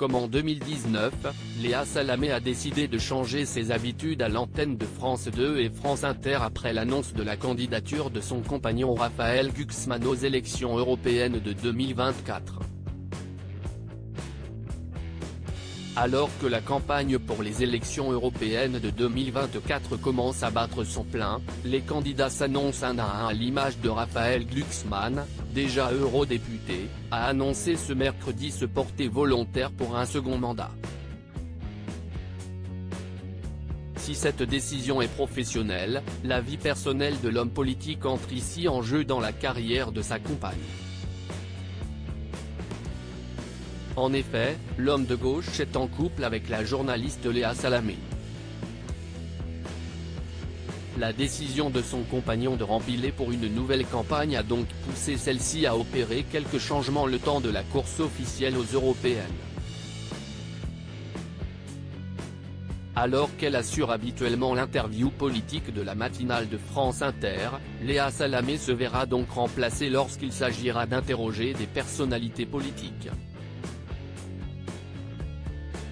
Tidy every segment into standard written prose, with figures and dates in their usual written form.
comme en 2019, Léa Salamé a décidé de changer ses habitudes à l'antenne de France 2 et France Inter après l'annonce de la candidature de son compagnon Raphaël Glucksmann aux élections européennes de 2024. Alors que la campagne pour les élections européennes de 2024 commence à battre son plein, les candidats s'annoncent un à un à l'image de Raphaël Glucksmann, déjà eurodéputé, a annoncé ce mercredi se porter volontaire pour un second mandat. Si cette décision est professionnelle, la vie personnelle de l'homme politique entre ici en jeu dans la carrière de sa compagne. En effet, l'homme de gauche est en couple avec la journaliste Léa Salamé. La décision de son compagnon de rempiler pour une nouvelle campagne a donc poussé celle-ci à opérer quelques changements le temps de la course officielle aux européennes. Alors qu'elle assure habituellement l'interview politique de la matinale de France Inter, Léa Salamé se verra donc remplacée lorsqu'il s'agira d'interroger des personnalités politiques.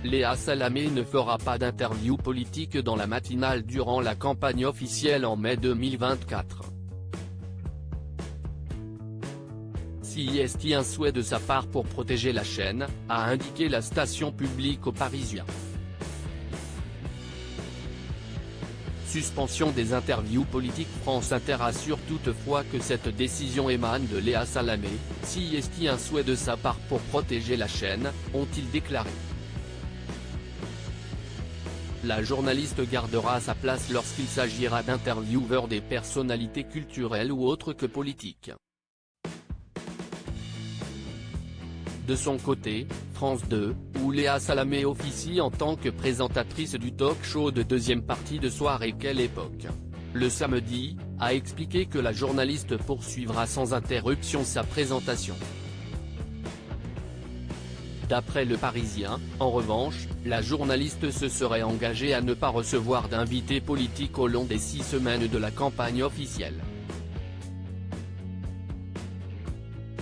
Léa Salamé ne fera pas d'interview politique dans la matinale durant la campagne officielle en mai 2024. Si est un souhait de sa part pour protéger la chaîne, a indiqué la station publique aux Parisiens. Suspension des interviews politiques. France Inter assure toutefois que cette décision émane de Léa Salamé, si est un souhait de sa part pour protéger la chaîne, ont-ils déclaré. La journaliste gardera sa place lorsqu'il s'agira d'intervieweurs des personnalités culturelles ou autres que politiques. De son côté, France 2, où Léa Salamé officie en tant que présentatrice du talk-show de deuxième partie de soirée Quelle époque, le samedi, a expliqué que la journaliste poursuivra sans interruption sa présentation. D'après Le Parisien, en revanche, la journaliste se serait engagée à ne pas recevoir d'invités politiques au long des 6 semaines de la campagne officielle.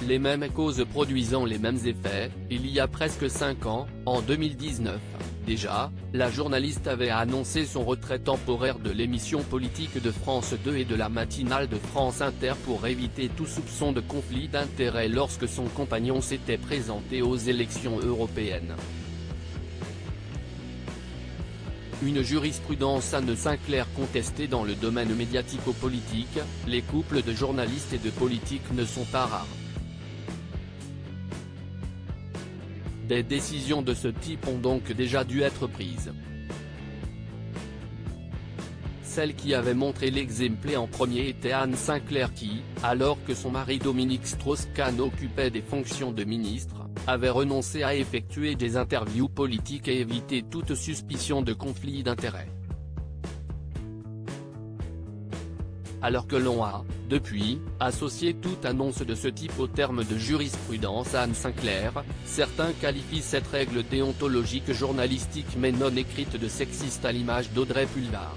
Les mêmes causes produisant les mêmes effets, il y a presque 5 ans, en 2019, déjà, la journaliste avait annoncé son retrait temporaire de l'émission politique de France 2 et de la matinale de France Inter pour éviter tout soupçon de conflit d'intérêts lorsque son compagnon s'était présenté aux élections européennes. Une jurisprudence Anne Sinclair contestée dans le domaine médiatico-politique, les couples de journalistes et de politiques ne sont pas rares. Des décisions de ce type ont donc déjà dû être prises. Celle qui avait montré l'exemple en premier était Anne Sinclair qui, alors que son mari Dominique Strauss-Kahn occupait des fonctions de ministre, avait renoncé à effectuer des interviews politiques et éviter toute suspicion de conflit d'intérêts. Alors que l'on a, depuis, associé toute annonce de ce type au terme de jurisprudence à Anne Sinclair, certains qualifient cette règle déontologique journalistique mais non écrite de sexiste à l'image d'Audrey Pulvar.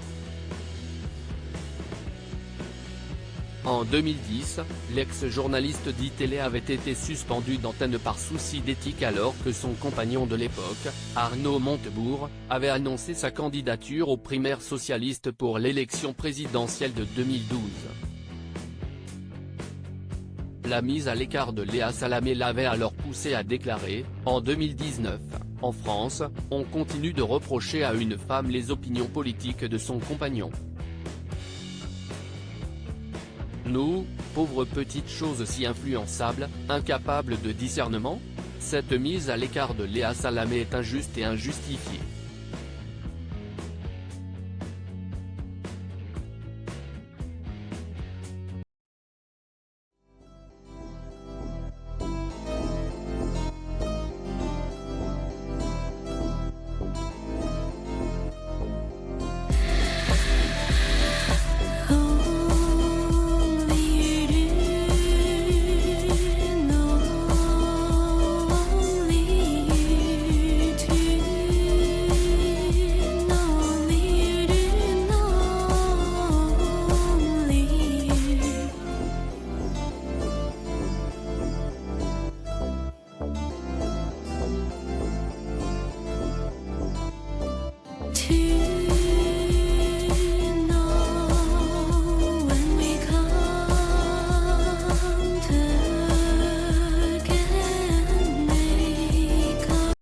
En 2010, l'ex-journaliste d'ITélé avait été suspendu d'antenne par souci d'éthique alors que son compagnon de l'époque, Arnaud Montebourg, avait annoncé sa candidature aux primaires socialistes pour l'élection présidentielle de 2012. La mise à l'écart de Léa Salamé l'avait alors poussé à déclarer, en 2019, en France, on continue de reprocher à une femme les opinions politiques de son compagnon. Nous, pauvres petites choses si influençables, incapables de discernement? Cette mise à l'écart de Léa Salamé est injuste et injustifiée. 情。